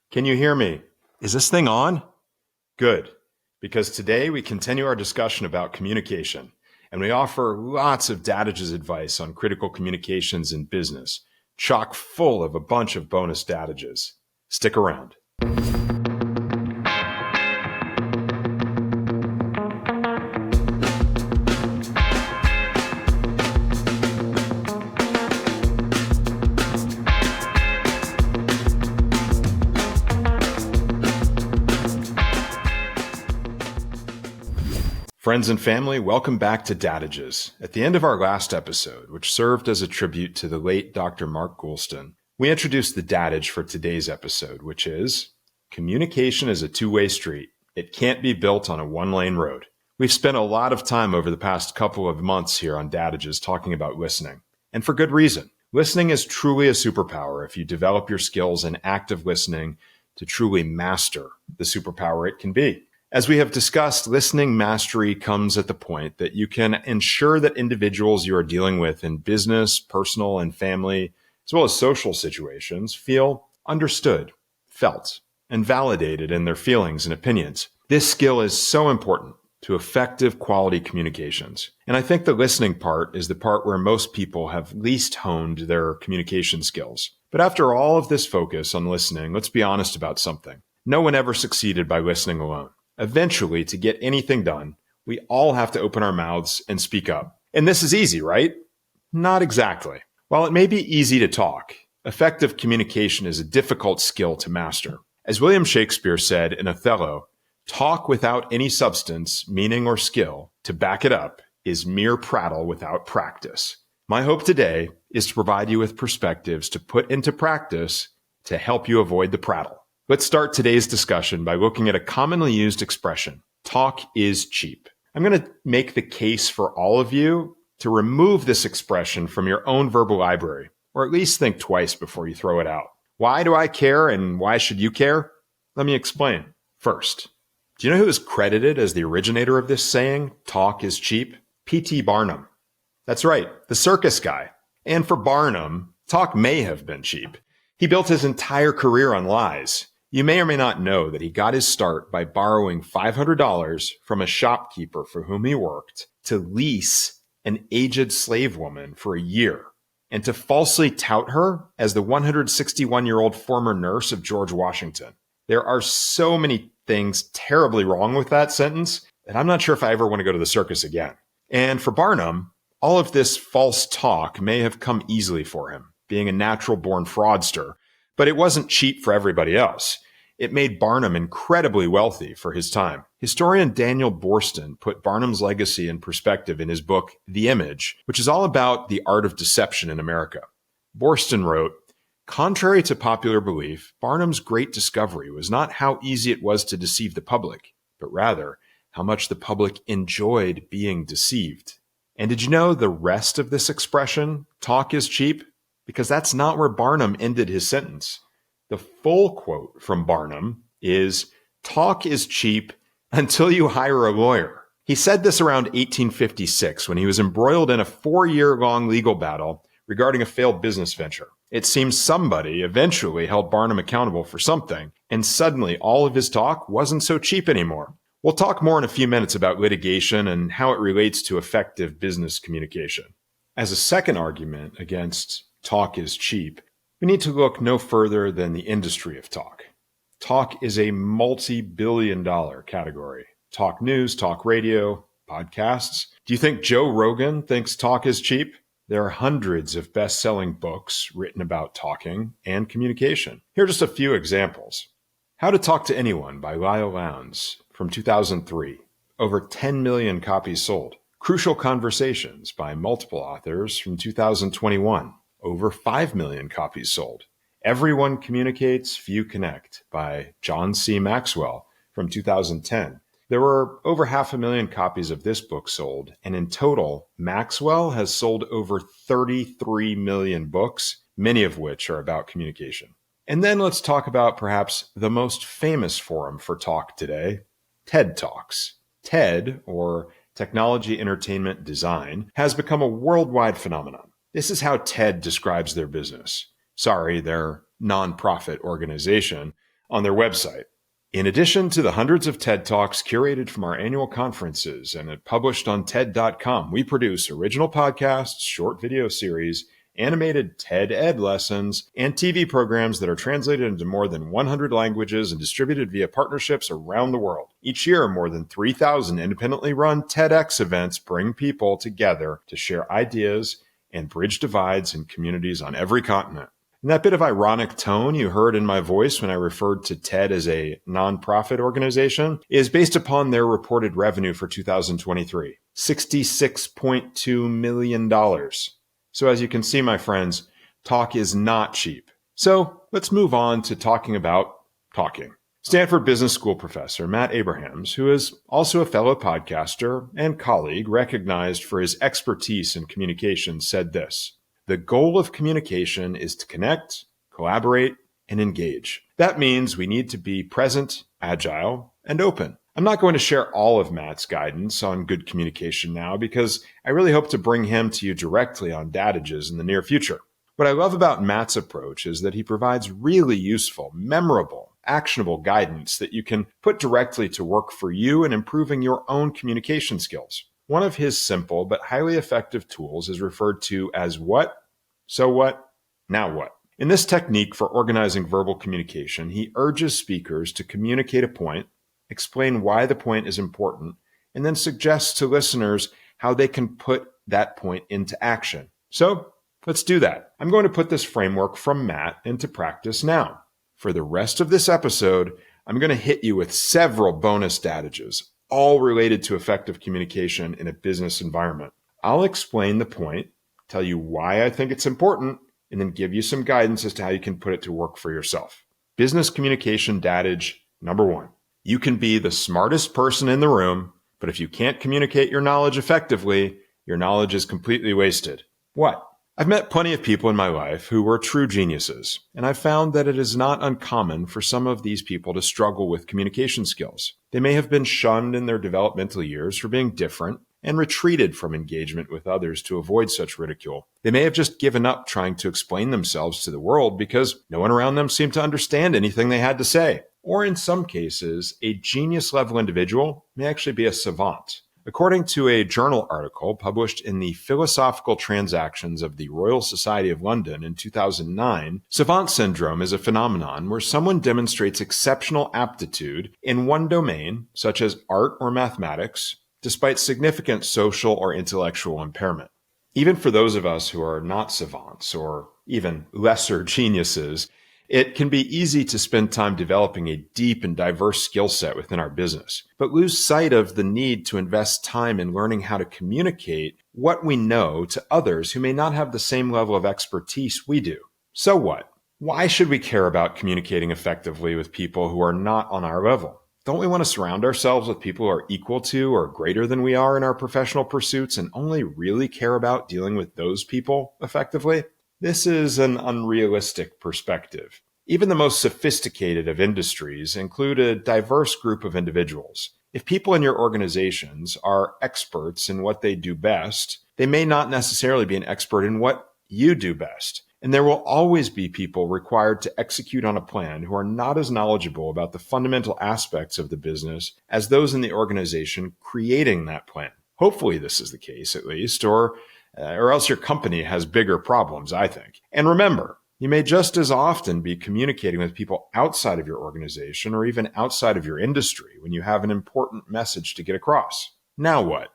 Can you hear me? Is this thing on? Good, because today we continue our discussion about communication, and we offer lots of Dadages advice on critical communications in business, chock full of a bunch of bonus Dadages. Stick around. Friends and family, welcome back to Dadages. At the end of our last episode, which served as a tribute to the late Dr. Mark Goulston, we introduced the Dadage for today's episode, which is, communication is a two-way street. It can't be built on a one-lane road. We've spent a lot of time over the past couple of months here on Dadages talking about listening, and for good reason. Listening is truly a superpower if you develop your skills in active listening to truly master the superpower it can be. As we have discussed, listening mastery comes at the point that you can ensure that individuals you are dealing with in business, personal, and family, as well as social situations, feel understood, felt, and validated in their feelings and opinions. This skill is so important to effective quality communications. And I think the listening part is the part where most people have least honed their communication skills. But after all of this focus on listening, let's be honest about something. No one ever succeeded by listening alone. Eventually, to get anything done, we all have to open our mouths and speak up. And this is easy, right? Not exactly. While it may be easy to talk, effective communication is a difficult skill to master. As William Shakespeare said in Othello, talk without any substance, meaning, or skill to back it up is mere prattle without practice. My hope today is to provide you with perspectives to put into practice to help you avoid the prattle. Let's start today's discussion by looking at a commonly used expression, talk is cheap. I'm going to make the case for all of you to remove this expression from your own verbal library, or at least think twice before you throw it out. Why do I care and why should you care? Let me explain. First, do you know who is credited as the originator of this saying, talk is cheap? P.T. Barnum. That's right, the circus guy. And for Barnum, talk may have been cheap. He built his entire career on lies. You may or may not know that he got his start by borrowing $500 from a shopkeeper for whom he worked to lease an aged slave woman for a year and to falsely tout her as the 161-year-old former nurse of George Washington. There are so many things terribly wrong with that sentence that I'm not sure if I ever want to go to the circus again. And for Barnum, all of this false talk may have come easily for him, being a natural-born fraudster, but it wasn't cheap for everybody else. It made Barnum incredibly wealthy for his time. Historian Daniel Boorstin put Barnum's legacy in perspective in his book, The Image, which is all about the art of deception in America. Boorstin wrote, contrary to popular belief, Barnum's great discovery was not how easy it was to deceive the public, but rather how much the public enjoyed being deceived. And did you know the rest of this expression, talk is cheap? Because that's not where Barnum ended his sentence. The full quote from Barnum is, talk is cheap until you hire a lawyer. He said this around 1856 when he was embroiled in a 4-year-long legal battle regarding a failed business venture. It seems somebody eventually held Barnum accountable for something, and suddenly all of his talk wasn't so cheap anymore. We'll talk more in a few minutes about litigation and how it relates to effective business communication. As a second argument against talk is cheap, we need to look no further than the industry of talk. Talk is a multi-billion-dollar category. Talk news, talk radio, podcasts. Do you think Joe Rogan thinks talk is cheap? There are hundreds of best-selling books written about talking and communication. Here are just a few examples. How to Talk to Anyone by Lyle Lowndes from 2003. Over 10 million copies sold. Crucial Conversations by multiple authors from 2021. Over 5 million copies sold. Everyone Communicates, Few Connect by John C. Maxwell from 2010. There were over 500,000 copies of this book sold, and in total, Maxwell has sold over 33 million books, many of which are about communication. And then let's talk about perhaps the most famous forum for talk today, TED Talks. TED, or Technology, Entertainment, Design, has become a worldwide phenomenon. This is how TED describes their business. Sorry, their nonprofit organization. on their website. In addition to the hundreds of TED Talks curated from our annual conferences and published on TED.com, we produce original podcasts, short video series, animated TED Ed lessons, and TV programs that are translated into more than 100 languages and distributed via partnerships around the world. Each year, more than 3,000 independently run TEDx events bring people together to share ideas and bridge divides in communities on every continent. And that bit of ironic tone you heard in my voice when I referred to TED as a nonprofit organization is based upon their reported revenue for 2023, $66.2 million. So as you can see, my friends, talk is not cheap. So let's move on to talking about talking. Stanford Business School professor Matt Abrahams, who is also a fellow podcaster and colleague recognized for his expertise in communication, said this: "The goal of communication is to connect, collaborate, and engage. That means we need to be present, agile, and open." I'm not going to share all of Matt's guidance on good communication now because I really hope to bring him to you directly on Dadages in the near future. What I love about Matt's approach is that he provides really useful, memorable, actionable guidance that you can put directly to work for you in improving your own communication skills. One of his simple but highly effective tools is referred to as what, so what, now what. In this technique for organizing verbal communication, he urges speakers to communicate a point, explain why the point is important, and then suggests to listeners how they can put that point into action. So let's do that. I'm going to put this framework from Matt into practice now. For the rest of this episode, I'm going to hit you with several bonus dadages, all related to effective communication in a business environment. I'll explain the point, tell you why I think it's important, and then give you some guidance as to how you can put it to work for yourself. Business Communication Dadage number 1. You can be the smartest person in the room, but if you can't communicate your knowledge effectively, your knowledge is completely wasted. What? I've met plenty of people in my life who were true geniuses, and I've found that it is not uncommon for some of these people to struggle with communication skills. They may have been shunned in their developmental years for being different and retreated from engagement with others to avoid such ridicule. They may have just given up trying to explain themselves to the world because no one around them seemed to understand anything they had to say. Or in some cases, a genius-level individual may actually be a savant. According to a journal article published in the Philosophical Transactions of the Royal Society of London in 2009, savant syndrome is a phenomenon where someone demonstrates exceptional aptitude in one domain, such as art or mathematics, despite significant social or intellectual impairment. Even for those of us who are not savants or even lesser geniuses, it can be easy to spend time developing a deep and diverse skill set within our business, but lose sight of the need to invest time in learning how to communicate what we know to others who may not have the same level of expertise we do. So what? Why should we care about communicating effectively with people who are not on our level? Don't we want to surround ourselves with people who are equal to or greater than we are in our professional pursuits and only really care about dealing with those people effectively? This is an unrealistic perspective. Even the most sophisticated of industries include a diverse group of individuals. If people in your organizations are experts in what they do best, they may not necessarily be an expert in what you do best. And there will always be people required to execute on a plan who are not as knowledgeable about the fundamental aspects of the business as those in the organization creating that plan. Hopefully this is the case, at least, or else your company has bigger problems, I think. And remember, you may just as often be communicating with people outside of your organization or even outside of your industry when you have an important message to get across. Now what?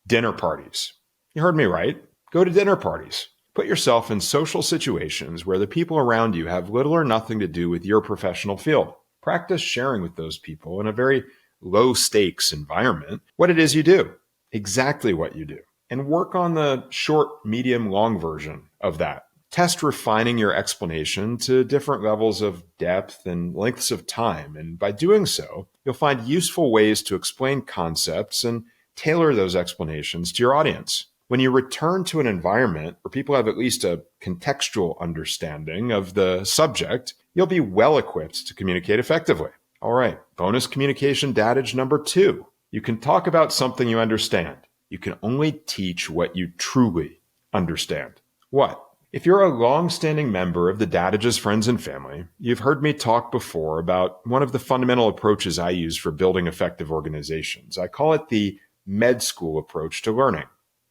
Dinner parties. You heard me right. Go to dinner parties. Put yourself in social situations where the people around you have little or nothing to do with your professional field. Practice sharing with those people in a very low-stakes environment what it is you do, exactly what you do, and work on the short, medium, long version of that. Test refining your explanation to different levels of depth and lengths of time, and by doing so, you'll find useful ways to explain concepts and tailor those explanations to your audience. When you return to an environment where people have at least a contextual understanding of the subject, you'll be well equipped to communicate effectively. All right, bonus communication dadage number 2. You can talk about something you understand. You can only teach what you truly understand. What? If you're a long-standing member of the Dadages friends and family, you've heard me talk before about one of the fundamental approaches I use for building effective organizations. I call it the med school approach to learning.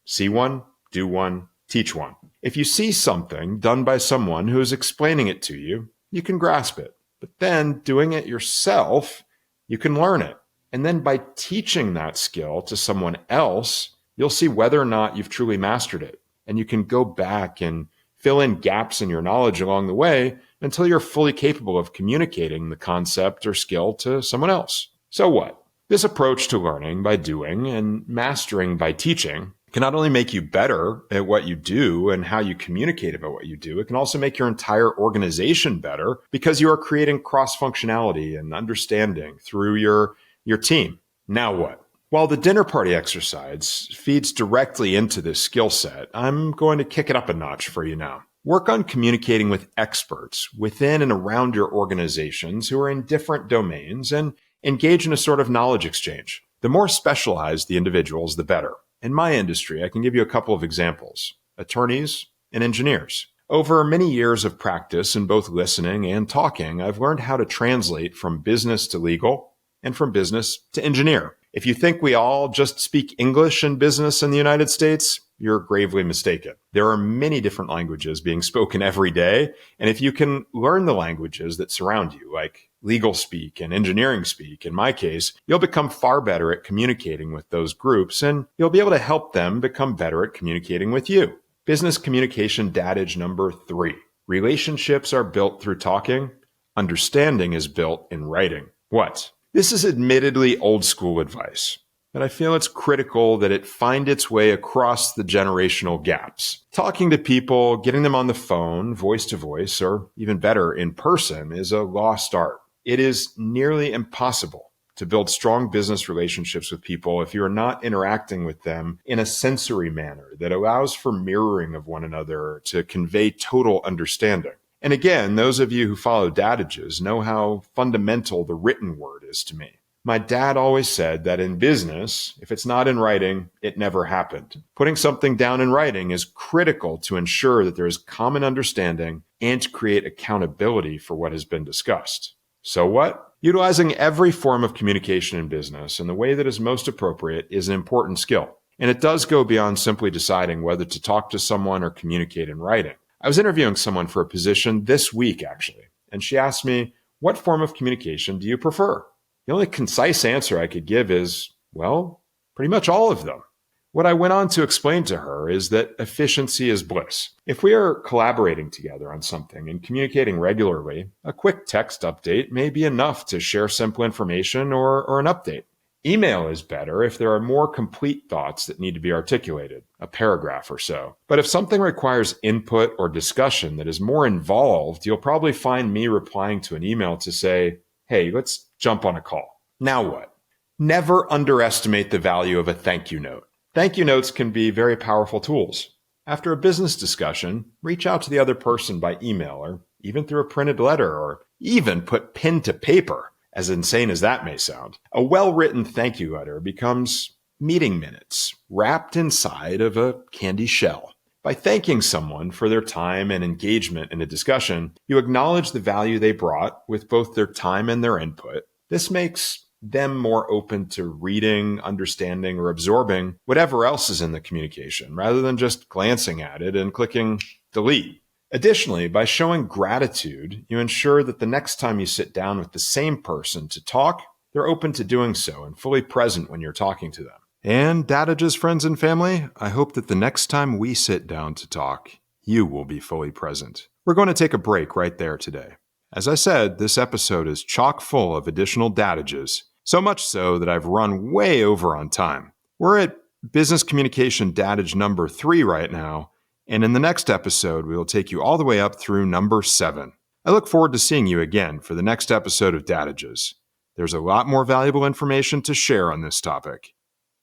See one, do one, teach one. If you see something done by someone who is explaining it to you, you can grasp it. But then doing it yourself, you can learn it. And then by teaching that skill to someone else, you'll see whether or not you've truly mastered it. And you can go back and fill in gaps in your knowledge along the way until you're fully capable of communicating the concept or skill to someone else. So what? This approach to learning by doing and mastering by teaching can not only make you better at what you do and how you communicate about what you do, it can also make your entire organization better because you are creating cross-functionality and understanding through your team. Now what? While the dinner party exercise feeds directly into this skill set, I'm going to kick it up a notch for you now. Work on communicating with experts within and around your organizations who are in different domains and engage in a sort of knowledge exchange. The more specialized the individuals, the better. In my industry, I can give you a couple of examples: attorneys and engineers. Over many years of practice in both listening and talking, I've learned how to translate from business to legal and from business to engineer. If you think we all just speak English in business in the United States, you're gravely mistaken. There are many different languages being spoken every day, and if you can learn the languages that surround you, like legal speak and engineering speak, in my case, you'll become far better at communicating with those groups, and you'll be able to help them become better at communicating with you. Business Communication Dadage number 3. Relationships are built through talking. Understanding is built in writing. What? This is admittedly old school advice, but I feel it's critical that it find its way across the generational gaps. Talking to people, getting them on the phone, voice to voice, or even better, in person, is a lost art. It is nearly impossible to build strong business relationships with people if you are not interacting with them in a sensory manner that allows for mirroring of one another to convey total understanding. And again, those of you who follow Dadages know how fundamental the written word is to me. My dad always said that in business, if it's not in writing, it never happened. Putting something down in writing is critical to ensure that there is common understanding and to create accountability for what has been discussed. So what? Utilizing every form of communication in business in the way that is most appropriate is an important skill. And it does go beyond simply deciding whether to talk to someone or communicate in writing. I was interviewing someone for a position this week, actually, and she asked me, "What form of communication do you prefer?" The only concise answer I could give is, well, pretty much all of them. What I went on to explain to her is that efficiency is bliss. If we are collaborating together on something and communicating regularly, a quick text update may be enough to share simple information or an update. Email is better if there are more complete thoughts that need to be articulated, a paragraph or so. But if something requires input or discussion that is more involved, you'll probably find me replying to an email to say, "Hey, let's jump on a call." Now what? Never underestimate the value of a thank you note. Thank you notes can be very powerful tools. After a business discussion, reach out to the other person by email or even through a printed letter, or even put pen to paper. As insane as that may sound, a well-written thank you letter becomes meeting minutes wrapped inside of a candy shell. By thanking someone for their time and engagement in a discussion, you acknowledge the value they brought with both their time and their input. This makes them more open to reading, understanding, or absorbing whatever else is in the communication, rather than just glancing at it and clicking delete. Additionally, by showing gratitude, you ensure that the next time you sit down with the same person to talk, they're open to doing so and fully present when you're talking to them. And Dadages, friends and family, I hope that the next time we sit down to talk, you will be fully present. We're going to take a break right there today. As I said, this episode is chock full of additional Dadages, so much so that I've run way over on time. We're at Business Communication Dadage number 3 right now, and in the next episode, we will take you all the way up through number 7. I look forward to seeing you again for the next episode of Dadages. There's a lot more valuable information to share on this topic.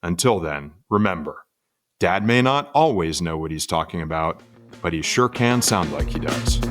Until then, remember, Dad may not always know what he's talking about, but he sure can sound like he does.